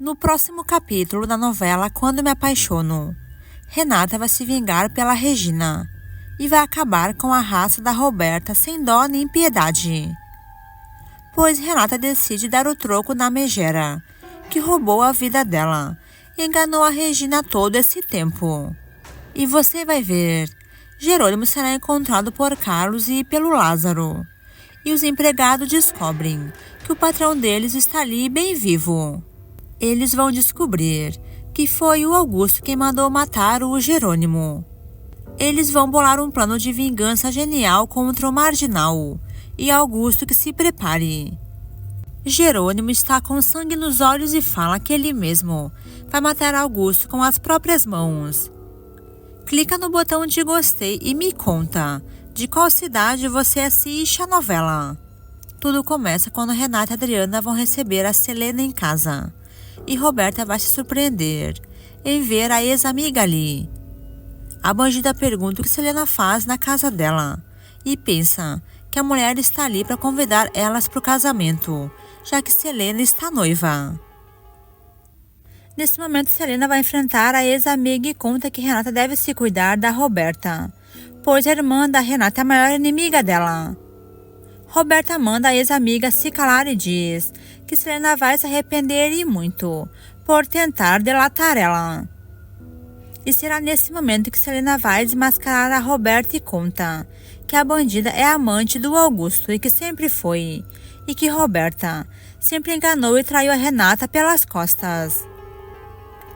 No próximo capítulo da novela Quando Me Apaixono, Renata vai se vingar pela Regina e vai acabar com a raça da Roberta sem dó nem piedade. Pois Renata decide dar o troco na megera, que roubou a vida dela e enganou a Regina todo esse tempo. E você vai ver, Jerônimo será encontrado por Carlos e pelo Lázaro, e os empregados descobrem que o patrão deles está ali bem vivo. Eles vão descobrir que foi o Augusto quem mandou matar o Jerônimo. Eles vão bolar um plano de vingança genial contra o Marginal, e Augusto que se prepare. Jerônimo está com sangue nos olhos e fala que ele mesmo vai matar Augusto com as próprias mãos. Clica no botão de gostei e me conta de qual cidade você assiste a novela. Tudo começa quando Renata e Adriana vão receber a Selena em casa. E Roberta vai se surpreender em ver a ex-amiga ali. A bandida pergunta o que Selena faz na casa dela e pensa que a mulher está ali para convidar elas para o casamento, já que Selena está noiva. Nesse momento, Selena vai enfrentar a ex-amiga e conta que Renata deve se cuidar da Roberta, pois a irmã da Renata é a maior inimiga dela. Roberta manda a ex-amiga se calar e diz que Selena vai se arrepender e muito por tentar delatar ela. E será nesse momento que Selena vai desmascarar a Roberta e conta que a bandida é amante do Augusto e que sempre foi, e que Roberta sempre enganou e traiu a Renata pelas costas.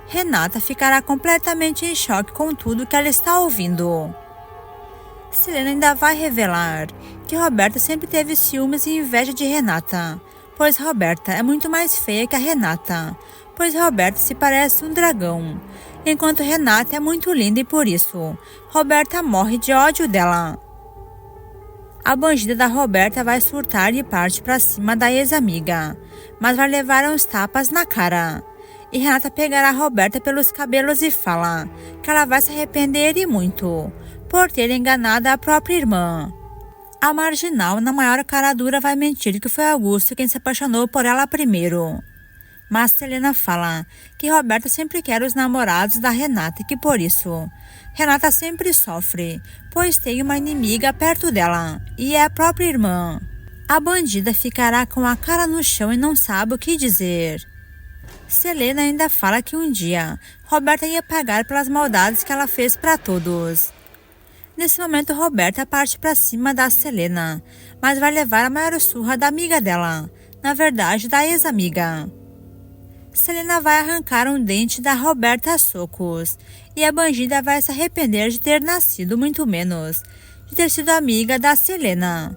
Renata ficará completamente em choque com tudo que ela está ouvindo. Selena ainda vai revelar que Roberta sempre teve ciúmes e inveja de Renata, pois Roberta é muito mais feia que a Renata, pois Roberta se parece um dragão, enquanto Renata é muito linda e por isso Roberta morre de ódio dela. A bandida da Roberta vai surtar e parte para cima da ex-amiga, mas vai levar uns tapas na cara. E Renata pegará a Roberta pelos cabelos e fala que ela vai se arrepender e muito por ter enganado a própria irmã. A Marginal, na maior cara dura, vai mentir que foi Augusto quem se apaixonou por ela primeiro. Mas Selena fala que Roberta sempre quer os namorados da Renata e que por isso Renata sempre sofre, pois tem uma inimiga perto dela, e é a própria irmã. A bandida ficará com a cara no chão e não sabe o que dizer. Selena ainda fala que um dia Roberta ia pagar pelas maldades que ela fez para todos. Nesse momento, Roberta parte para cima da Selena, mas vai levar a maior surra da amiga dela, na verdade da ex-amiga. Selena vai arrancar um dente da Roberta a socos, e a bandida vai se arrepender de ter nascido, muito menos de ter sido amiga da Selena.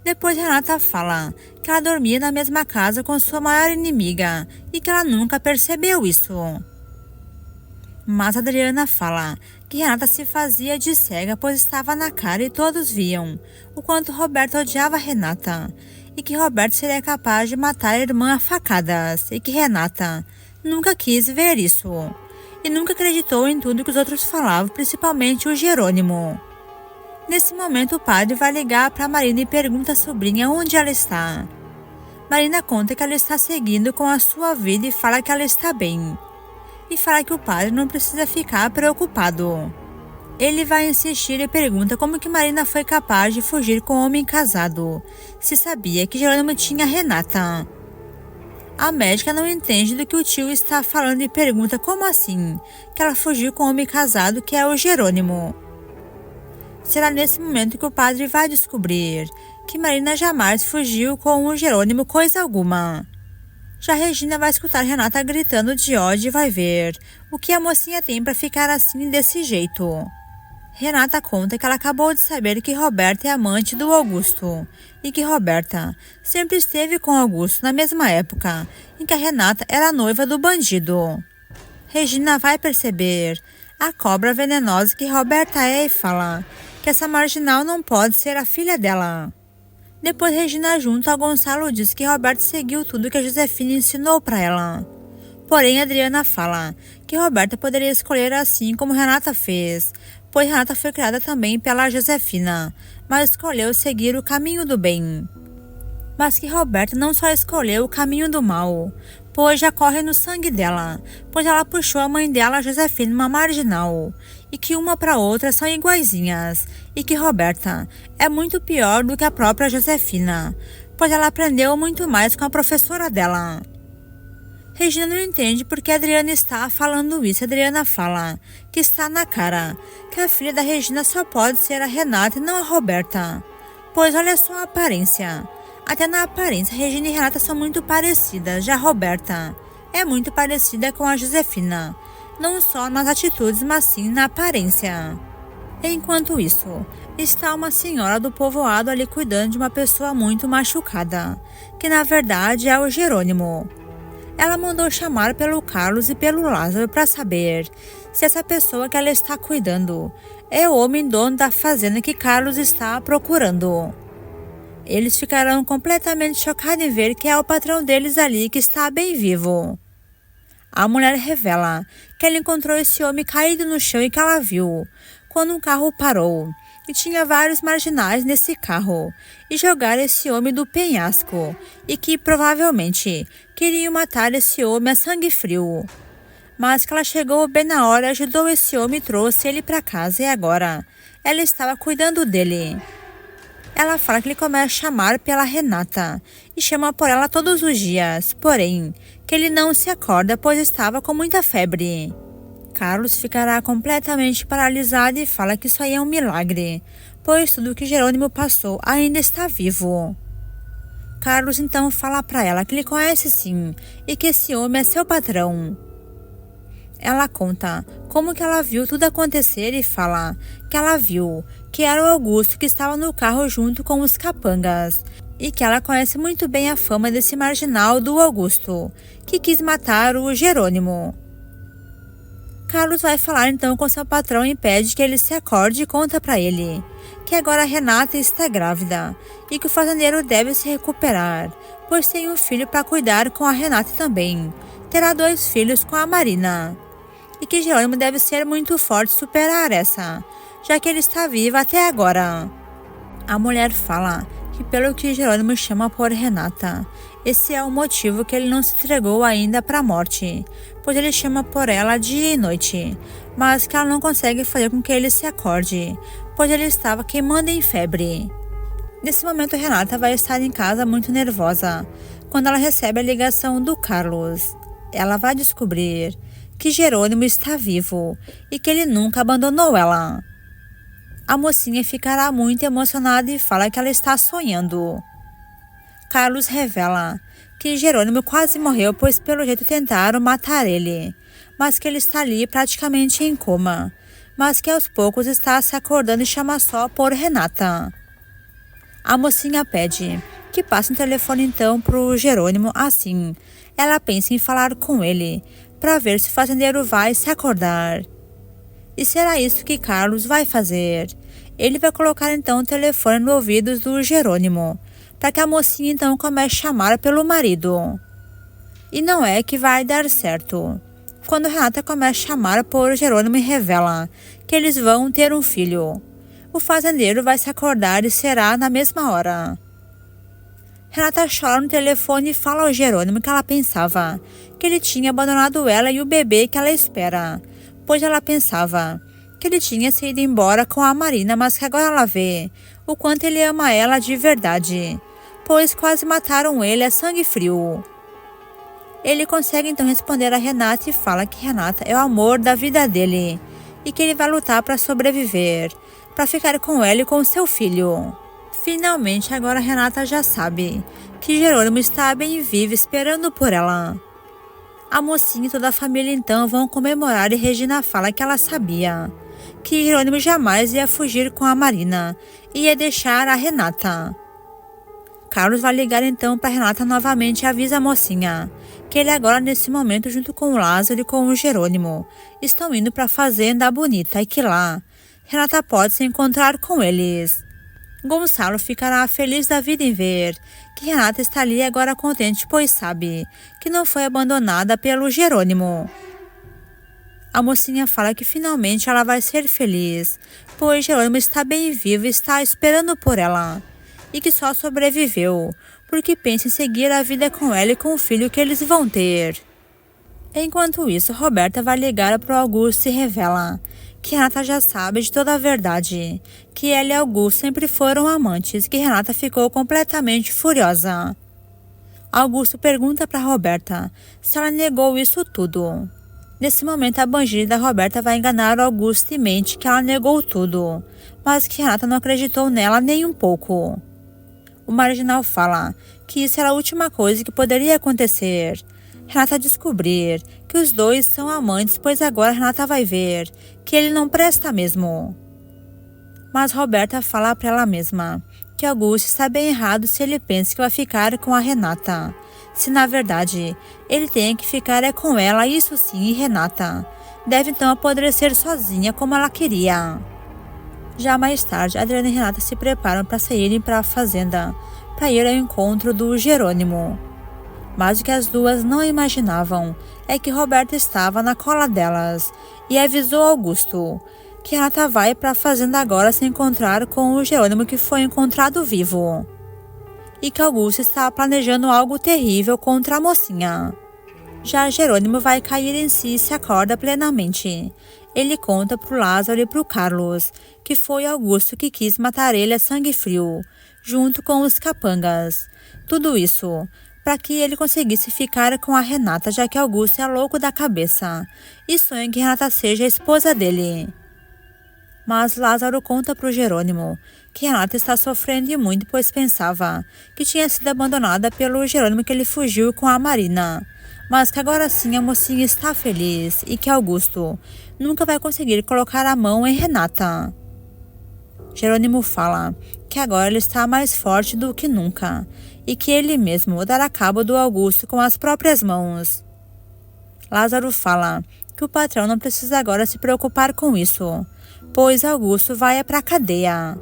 Depois Renata fala que ela dormia na mesma casa com sua maior inimiga e que ela nunca percebeu isso. Mas Adriana fala que Renata se fazia de cega pois estava na cara e todos viam o quanto Roberto odiava Renata e que Roberto seria capaz de matar a irmã a facadas e que Renata nunca quis ver isso e nunca acreditou em tudo que os outros falavam, principalmente o Jerônimo. Nesse momento, o padre vai ligar para Marina e pergunta à sobrinha onde ela está. Marina conta que ela está seguindo com a sua vida e fala que ela está bem. E fala que o padre não precisa ficar preocupado. Ele vai insistir e pergunta como que Marina foi capaz de fugir com um homem casado, se sabia que Jerônimo tinha Renata. A médica não entende do que o tio está falando e pergunta como assim que ela fugiu com um homem casado que é o Jerônimo. Será nesse momento que o padre vai descobrir que Marina jamais fugiu com o Jerônimo coisa alguma. Já Regina vai escutar Renata gritando de ódio e vai ver o que a mocinha tem para ficar assim desse jeito. Renata conta que ela acabou de saber que Roberta é amante do Augusto e que Roberta sempre esteve com Augusto na mesma época em que a Renata era noiva do bandido. Regina vai perceber a cobra venenosa que Roberta é e fala que essa Marginal não pode ser a filha dela. Depois Regina junto a Gonçalo diz que Roberto seguiu tudo que a Josefina ensinou para ela. Porém Adriana fala que Roberta poderia escolher assim como Renata fez, pois Renata foi criada também pela Josefina, mas escolheu seguir o caminho do bem. Mas que Roberta não só escolheu o caminho do mal, pois já corre no sangue dela, pois ela puxou a mãe dela, Josefina, uma marginal, e que uma para outra são iguaizinhas, e que Roberta é muito pior do que a própria Josefina, pois ela aprendeu muito mais com a professora dela. Regina não entende por que Adriana está falando isso. Adriana fala que está na cara que a filha da Regina só pode ser a Renata e não a Roberta, pois olha só a aparência. Até na aparência, Regina e Renata são muito parecidas. Já Roberta é muito parecida com a Josefina, não só nas atitudes, mas sim na aparência. Enquanto isso, está uma senhora do povoado ali cuidando de uma pessoa muito machucada, que na verdade é o Jerônimo. Ela mandou chamar pelo Carlos e pelo Lázaro para saber se essa pessoa que ela está cuidando é o homem dono da fazenda que Carlos está procurando. Eles ficarão completamente chocados em ver que é o patrão deles ali que está bem vivo. A mulher revela que ela encontrou esse homem caído no chão e que ela viu quando um carro parou e tinha vários marginais nesse carro e jogaram esse homem do penhasco e que provavelmente queriam matar esse homem a sangue frio. Mas que ela chegou bem na hora, ajudou esse homem e trouxe ele para casa e agora ela estava cuidando dele. Ela fala que ele começa a chamar pela Renata e chama por ela todos os dias, porém que ele não se acorda pois estava com muita febre. Carlos ficará completamente paralisado e fala que isso aí é um milagre, pois tudo que Jerônimo passou ainda está vivo. Carlos então fala para ela que ele conhece sim e que esse homem é seu patrão. Ela conta como que ela viu tudo acontecer e fala que ela viu que era o Augusto que estava no carro junto com os capangas e que ela conhece muito bem a fama desse marginal do Augusto, que quis matar o Jerônimo. Carlos vai falar então com seu patrão e pede que ele se acorde e conta para ele que agora Renata está grávida e que o fazendeiro deve se recuperar, pois tem um filho para cuidar com a Renata também. Terá 2 filhos com a Marina. E que Jerônimo deve ser muito forte e superar essa, já que ele está vivo até agora. A mulher fala que pelo que Jerônimo chama por Renata, esse é o motivo que ele não se entregou ainda para a morte, pois ele chama por ela dia e noite, mas que ela não consegue fazer com que ele se acorde, pois ele estava queimando em febre. Nesse momento, Renata vai estar em casa muito nervosa, quando ela recebe a ligação do Carlos. Ela vai descobrir que Jerônimo está vivo e que ele nunca abandonou ela. A mocinha ficará muito emocionada e fala que ela está sonhando. Carlos revela que Jerônimo quase morreu, pois pelo jeito tentaram matar ele, mas que ele está ali praticamente em coma, mas que aos poucos está se acordando e chama só por Renata. A mocinha pede que passe o telefone então para o Jerônimo, assim ela pensa em falar com ele, para ver se o fazendeiro vai se acordar. E será isso que Carlos vai fazer. Ele vai colocar então o telefone no ouvido do Jerônimo, para que a mocinha então comece a chamar pelo marido. E não é que vai dar certo. Quando Renata começa a chamar por Jerônimo e revela que eles vão ter um filho, o fazendeiro vai se acordar e será na mesma hora. Renata chora no telefone e fala ao Jerônimo que ela pensava que ele tinha abandonado ela e o bebê que ela espera, pois ela pensava que ele tinha se ido embora com a Marina, mas que agora ela vê o quanto ele ama ela de verdade, pois quase mataram ele a sangue frio. Ele consegue então responder a Renata e fala que Renata é o amor da vida dele e que ele vai lutar para sobreviver, para ficar com ela e com seu filho. Finalmente, agora Renata já sabe que Jerônimo está bem vivo esperando por ela. A mocinha e toda a família então vão comemorar e Regina fala que ela sabia que Jerônimo jamais ia fugir com a Marina e ia deixar a Renata. Carlos vai ligar então para Renata novamente e avisa a mocinha que ele agora nesse momento junto com o Lázaro e com o Jerônimo estão indo para a fazenda bonita e que lá Renata pode se encontrar com eles. Gonçalo ficará feliz da vida em ver que Renata está ali agora contente, pois sabe que não foi abandonada pelo Jerônimo. A mocinha fala que finalmente ela vai ser feliz, pois Jerônimo está bem vivo e está esperando por ela, e que só sobreviveu porque pensa em seguir a vida com ela e com o filho que eles vão ter. Enquanto isso, Roberta vai ligar para o Augusto e revela que Renata já sabe de toda a verdade, que ela e Augusto sempre foram amantes e que Renata ficou completamente furiosa. Augusto pergunta para Roberta se ela negou isso tudo. Nesse momento, a bandida Roberta vai enganar o Augusto e mente que ela negou tudo, mas que Renata não acreditou nela nem um pouco. O marginal fala que isso era a última coisa que poderia acontecer. Renata descobrir que os dois são amantes, pois agora Renata vai ver que ele não presta mesmo. Mas Roberta fala para ela mesma que Augusto está bem errado se ele pensa que vai ficar com a Renata. Se na verdade ele tem que ficar com ela, isso sim, e Renata deve então apodrecer sozinha como ela queria. Já mais tarde, Adriana e Renata se preparam para saírem para a fazenda, para ir ao encontro do Jerônimo. Mas o que as duas não imaginavam é que Roberta estava na cola delas e avisou Augusto que Renata vai para a fazenda agora se encontrar com o Jerônimo que foi encontrado vivo. E que Augusto está planejando algo terrível contra a mocinha. Já Jerônimo vai cair em si e se acorda plenamente. Ele conta para o Lázaro e para o Carlos que foi Augusto que quis matar ele a sangue frio, junto com os capangas. Tudo isso para que ele conseguisse ficar com a Renata, já que Augusto é louco da cabeça e sonha que Renata seja a esposa dele. Mas Lázaro conta para o Jerônimo que Renata está sofrendo e muito, pois pensava que tinha sido abandonada pelo Jerônimo, que ele fugiu com a Marina, mas que agora sim a mocinha está feliz e que Augusto nunca vai conseguir colocar a mão em Renata. Jerônimo fala que agora ele está mais forte do que nunca e que ele mesmo dará cabo do Augusto com as próprias mãos. Lázaro fala que o patrão não precisa agora se preocupar com isso, pois Augusto vai para a cadeia.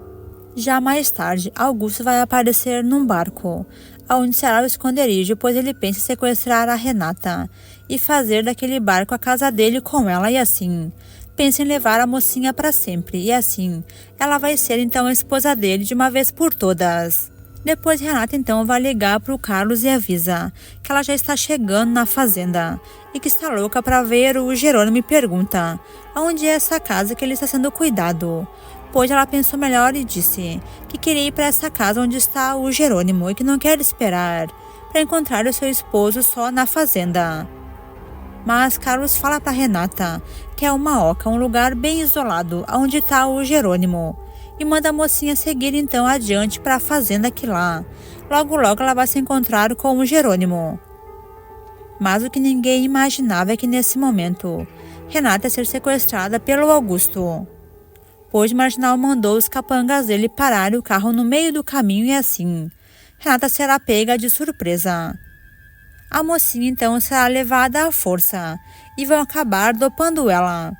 Já mais tarde, Augusto vai aparecer num barco, onde será o esconderijo, pois ele pensa em sequestrar a Renata e fazer daquele barco a casa dele com ela, e assim pensa em levar a mocinha para sempre, e assim ela vai ser então a esposa dele de uma vez por todas. Depois Renata então vai ligar para o Carlos e avisa que ela já está chegando na fazenda e que está louca para ver o Jerônimo, e pergunta onde é essa casa que ele está sendo cuidado, pois ela pensou melhor e disse que queria ir para essa casa onde está o Jerônimo e que não quer esperar para encontrar o seu esposo só na fazenda. Mas Carlos fala para Renata que é uma oca, um lugar bem isolado, onde está o Jerônimo, e manda a mocinha seguir então adiante para a fazenda, que lá, logo ela vai se encontrar com o Jerônimo. Mas o que ninguém imaginava é que nesse momento, Renata ia ser sequestrada pelo Augusto, pois o marginal mandou os capangas dele pararem o carro no meio do caminho, e assim, Renata será pega de surpresa. A mocinha então será levada à força e vão acabar dopando ela.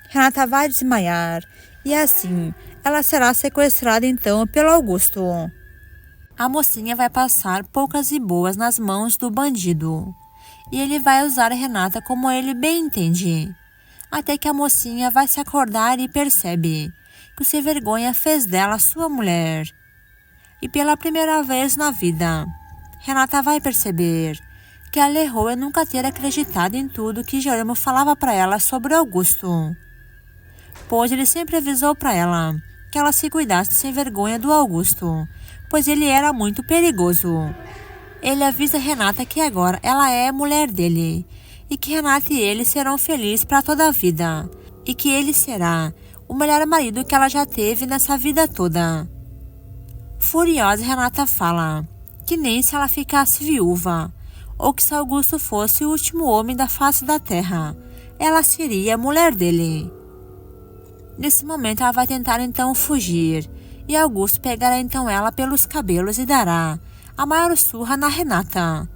Renata vai desmaiar e assim ela será sequestrada então pelo Augusto. A mocinha vai passar poucas e boas nas mãos do bandido e ele vai usar Renata como ele bem entende, até que a mocinha vai se acordar e percebe que o sem vergonha fez dela sua mulher. E pela primeira vez na vida, Renata vai perceber que ela errou em nunca ter acreditado em tudo que Jerônimo falava para ela sobre Augusto, pois ele sempre avisou para ela que ela se cuidasse sem vergonha do Augusto, pois ele era muito perigoso. Ele avisa Renata que agora ela é mulher dele e que Renata e ele serão felizes para toda a vida e que ele será o melhor marido que ela já teve nessa vida toda. Furiosa, Renata fala que nem se ela ficasse viúva ou que se Augusto fosse o último homem da face da terra, ela seria a mulher dele. Nesse momento ela vai tentar então fugir e Augusto pegará então ela pelos cabelos e dará a maior surra na Renata.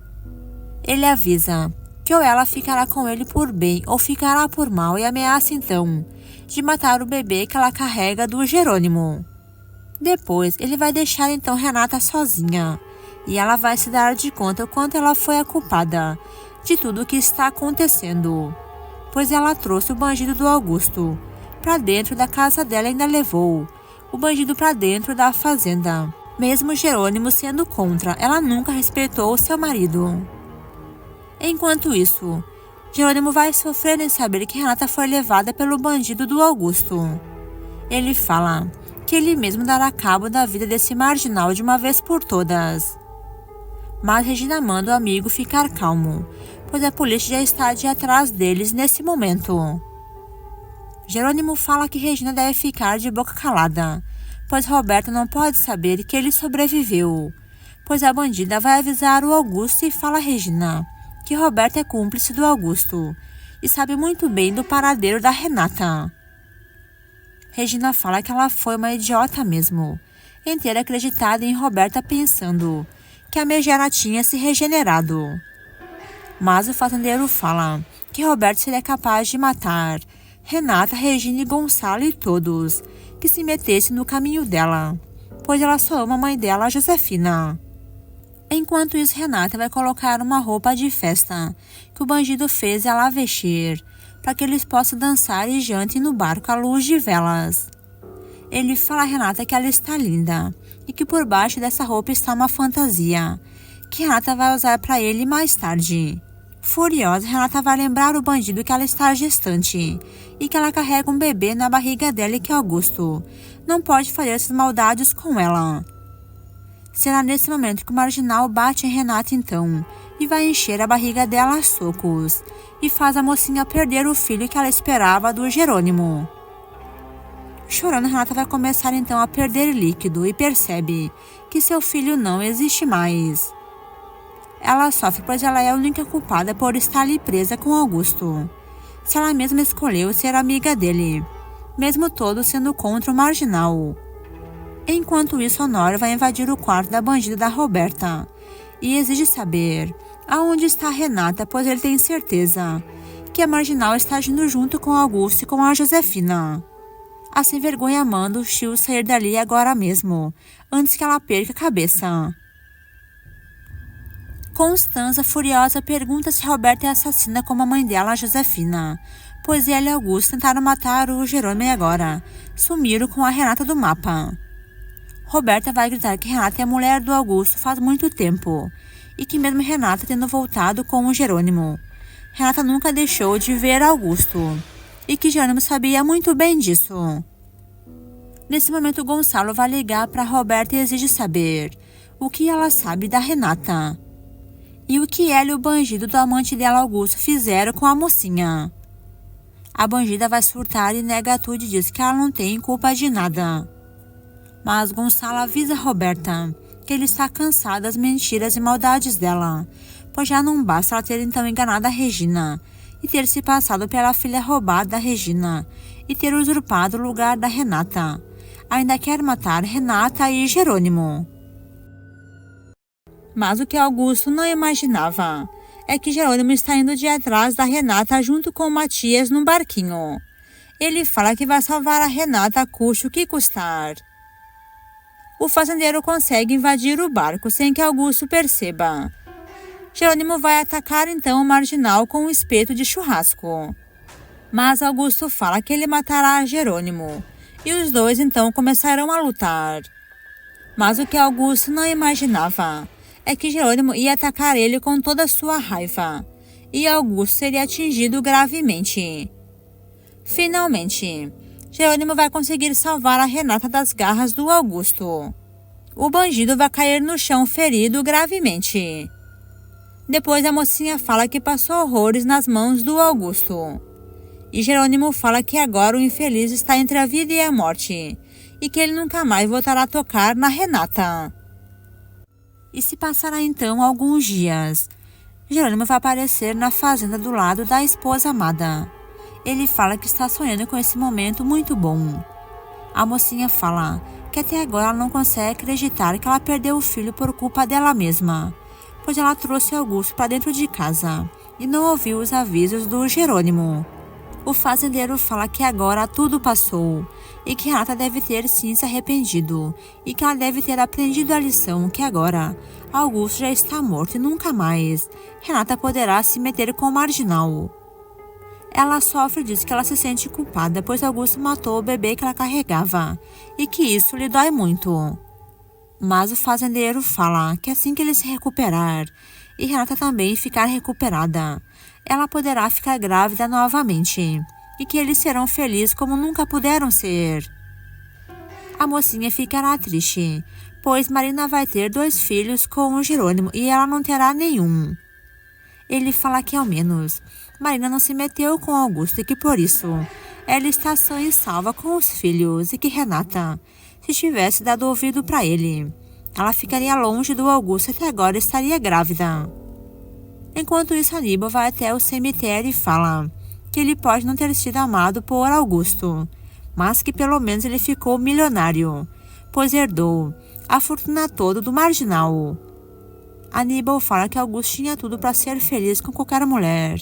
Ele avisa que ou ela ficará com ele por bem ou ficará por mal e ameaça então de matar o bebê que ela carrega do Jerônimo. Depois ele vai deixar então Renata sozinha e ela vai se dar de conta o quanto ela foi a culpada de tudo o que está acontecendo, pois ela trouxe o bandido do Augusto para dentro da casa dela e ainda levou o bandido para dentro da fazenda. Mesmo Jerônimo sendo contra, ela nunca respeitou seu marido. Enquanto isso, Jerônimo vai sofrer em saber que Renata foi levada pelo bandido do Augusto. Ele fala que ele mesmo dará cabo da vida desse marginal de uma vez por todas. Mas Regina manda o amigo ficar calmo, pois a polícia já está de atrás deles nesse momento. Jerônimo fala que Regina deve ficar de boca calada, pois Roberta não pode saber que ele sobreviveu, pois a bandida vai avisar o Augusto e fala a Regina que Roberta é cúmplice do Augusto e sabe muito bem do paradeiro da Renata. Regina fala que ela foi uma idiota mesmo, inteira acreditada em Roberta pensando que a megera tinha se regenerado. Mas o fazendeiro fala que Roberto seria capaz de matar Renata, Regina e Gonçalo e todos que se metessem no caminho dela, pois ela só ama a mãe dela, a Josefina. Enquanto isso, Renata vai colocar uma roupa de festa que o bandido fez ela vestir, para que eles possam dançar e jantem no barco à luz de velas. Ele fala a Renata que ela está linda e que por baixo dessa roupa está uma fantasia, que Renata vai usar para ele mais tarde. Furiosa, Renata vai lembrar o bandido que ela está gestante e que ela carrega um bebê na barriga dela e que Augusto não pode fazer essas maldades com ela. Será nesse momento que o marginal bate em Renata então e vai encher a barriga dela a socos e faz a mocinha perder o filho que ela esperava do Jerônimo. Chorando, Renata vai começar então a perder líquido e percebe que seu filho não existe mais. Ela sofre pois ela é a única culpada por estar ali presa com Augusto, se ela mesma escolheu ser amiga dele, mesmo todos sendo contra o marginal. Enquanto isso, Honório vai invadir o quarto da bandida da Roberta e exige saber aonde está Renata, pois ele tem certeza que a marginal está agindo junto com Augusto e com a Josefina. Assim vergonha manda o Chiu sair dali agora mesmo, antes que ela perca a cabeça. Constanza, furiosa, pergunta se Roberta é assassina como a mãe dela, a Josefina, pois ela e Augusto tentaram matar o Jerônimo e agora sumiram com a Renata do mapa. Roberta vai gritar que Renata é a mulher do Augusto faz muito tempo e que mesmo Renata tendo voltado com o Jerônimo, Renata nunca deixou de ver Augusto e que Jerônimo sabia muito bem disso. Nesse momento, Gonçalo vai ligar para Roberta e exige saber o que ela sabe da Renata e o que ela e o bandido do amante dela, Augusto, fizeram com a mocinha. A bandida vai surtar e nega tudo e diz que ela não tem culpa de nada. Mas Gonçalo avisa Roberta que ele está cansado das mentiras e maldades dela, pois já não basta ela ter então enganado a Regina e ter se passado pela filha roubada da Regina e ter usurpado o lugar da Renata. Ainda quer matar Renata e Jerônimo. Mas o que Augusto não imaginava é que Jerônimo está indo de atrás da Renata junto com Matias num barquinho. Ele fala que vai salvar a Renata, custe o que custar. O fazendeiro consegue invadir o barco sem que Augusto perceba. Jerônimo vai atacar então o marginal com um espeto de churrasco. Mas Augusto fala que ele matará Jerônimo, e os dois então começarão a lutar. Mas o que Augusto não imaginava é que Jerônimo ia atacar ele com toda a sua raiva, e Augusto seria atingido gravemente. Finalmente, Jerônimo vai conseguir salvar a Renata das garras do Augusto. O bandido vai cair no chão ferido gravemente. Depois a mocinha fala que passou horrores nas mãos do Augusto. E Jerônimo fala que agora o infeliz está entre a vida e a morte, e que ele nunca mais voltará a tocar na Renata. E se passará então alguns dias. Jerônimo vai aparecer na fazenda do lado da esposa amada. Ele fala que está sonhando com esse momento muito bom. A mocinha fala que até agora ela não consegue acreditar que ela perdeu o filho por culpa dela mesma, pois ela trouxe Augusto para dentro de casa e não ouviu os avisos do Jerônimo. O fazendeiro fala que agora tudo passou e que Renata deve ter sim se arrependido e que ela deve ter aprendido a lição que agora Augusto já está morto e nunca mais Renata poderá se meter com o marginal. Ela sofre e diz que ela se sente culpada, pois Augusto matou o bebê que ela carregava e que isso lhe dói muito. Mas o fazendeiro fala que assim que ele se recuperar e Renata também ficar recuperada, ela poderá ficar grávida novamente e que eles serão felizes como nunca puderam ser. A mocinha ficará triste, pois Marina vai ter 2 filhos com o Jerônimo e ela não terá nenhum. Ele fala que ao menos Marina não se meteu com Augusto e que por isso ela está sã e salva com os filhos e que Renata, se tivesse dado ouvido para ele, ela ficaria longe do Augusto e até agora estaria grávida. Enquanto isso, Aníbal vai até o cemitério e fala que ele pode não ter sido amado por Augusto, mas que pelo menos ele ficou milionário, pois herdou a fortuna toda do marginal. Aníbal fala que Augusto tinha tudo para ser feliz com qualquer mulher,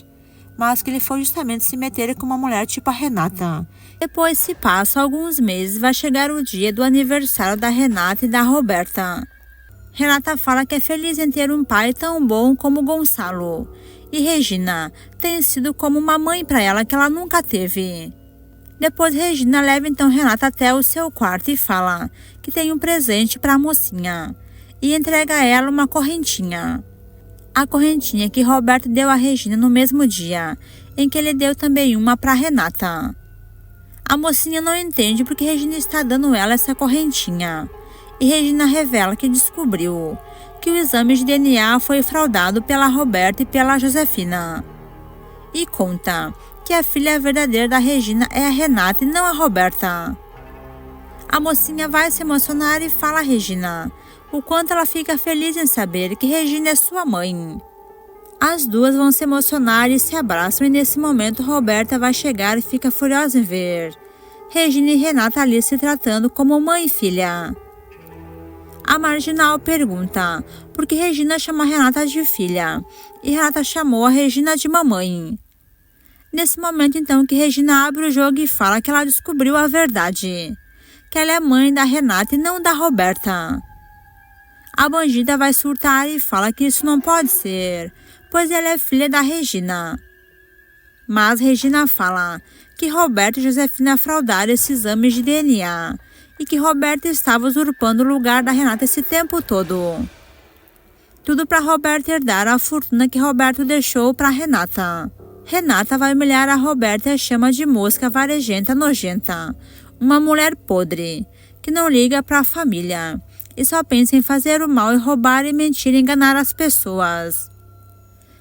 mas que ele foi justamente se meter com uma mulher tipo a Renata. Depois se passam alguns meses, vai chegar o dia do aniversário da Renata e da Roberta. Renata fala que é feliz em ter um pai tão bom como Gonçalo, e Regina tem sido como uma mãe para ela que ela nunca teve. Depois Regina leva então Renata até o seu quarto e fala que tem um presente para a mocinha, e entrega a ela uma correntinha. A correntinha que Roberto deu a Regina no mesmo dia, em que ele deu também uma para Renata. A mocinha não entende porque Regina está dando ela essa correntinha. E Regina revela que descobriu que o exame de DNA foi fraudado pela Roberta e pela Josefina. E conta que a filha verdadeira da Regina é a Renata e não a Roberta. A mocinha vai se emocionar e fala a Regina o quanto ela fica feliz em saber que Regina é sua mãe. As duas vão se emocionar e se abraçam e nesse momento Roberta vai chegar e fica furiosa em ver Regina e Renata ali se tratando como mãe e filha. A marginal pergunta por que Regina chama Renata de filha e Renata chamou a Regina de mamãe. Nesse momento então que Regina abre o jogo e fala que ela descobriu a verdade, que ela é mãe da Renata e não da Roberta. A bandida vai surtar e fala que isso não pode ser, pois ela é filha da Regina. Mas Regina fala que Roberta e Josefina fraudaram esse exame de DNA e que Roberta estava usurpando o lugar da Renata esse tempo todo. Tudo para Roberta herdar a fortuna que Roberto deixou para Renata. Renata vai humilhar a Roberta e a chama de mosca varejenta nojenta, uma mulher podre, que não liga para a família e só pensa em fazer o mal e roubar e mentir e enganar as pessoas.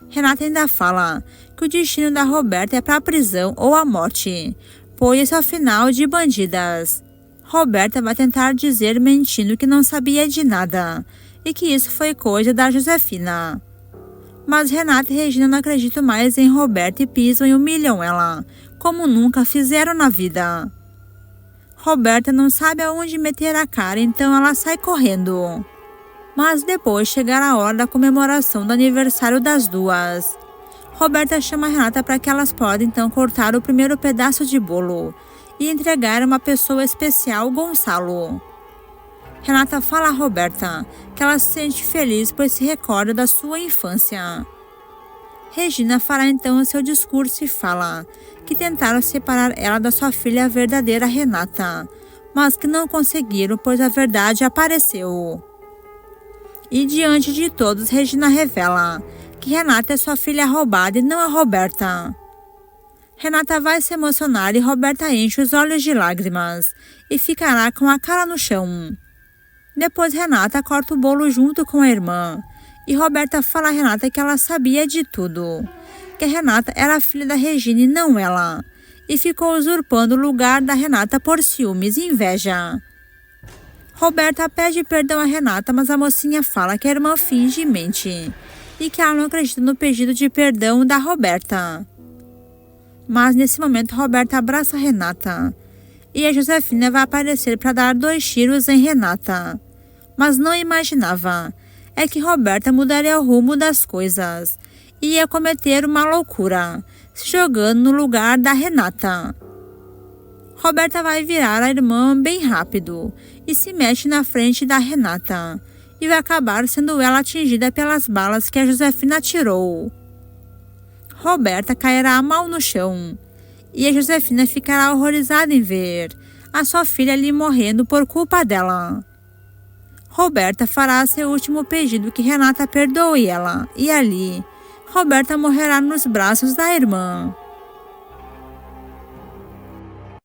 Renata ainda fala que o destino da Roberta é para a prisão ou a morte, pois esse é o final de bandidas. Roberta vai tentar dizer mentindo que não sabia de nada e que isso foi coisa da Josefina. Mas Renata e Regina não acreditam mais em Roberta e pisam e humilham ela, como nunca fizeram na vida. Roberta não sabe aonde meter a cara, então ela sai correndo. Mas depois chegará a hora da comemoração do aniversário das duas. Roberta chama Renata para que elas podem então cortar o primeiro pedaço de bolo e entregar a uma pessoa especial, Gonçalo. Renata fala a Roberta que ela se sente feliz pois se recorda da sua infância. Regina fará então seu discurso e fala que tentaram separar ela da sua filha verdadeira Renata, mas que não conseguiram pois a verdade apareceu. E diante de todos, Regina revela que Renata é sua filha roubada e não a Roberta. Renata vai se emocionar e Roberta enche os olhos de lágrimas e ficará com a cara no chão. Depois Renata corta o bolo junto com a irmã e Roberta fala a Renata que ela sabia de tudo, que a Renata era a filha da Regina e não ela, e ficou usurpando o lugar da Renata por ciúmes e inveja. Roberta pede perdão a Renata, mas a mocinha fala que a irmã finge e mente, e que ela não acredita no pedido de perdão da Roberta. Mas nesse momento Roberta abraça a Renata, e a Josefina vai aparecer para dar 2 tiros em Renata. Mas não imaginava é que Roberta mudaria o rumo das coisas e ia cometer uma loucura, se jogando no lugar da Renata. Roberta vai virar a irmã bem rápido e se mexe na frente da Renata, e vai acabar sendo ela atingida pelas balas que a Josefina atirou. Roberta cairá mal no chão, e a Josefina ficará horrorizada em ver a sua filha ali morrendo por culpa dela. Roberta fará seu último pedido que Renata perdoe ela, e ali, Roberta morrerá nos braços da irmã.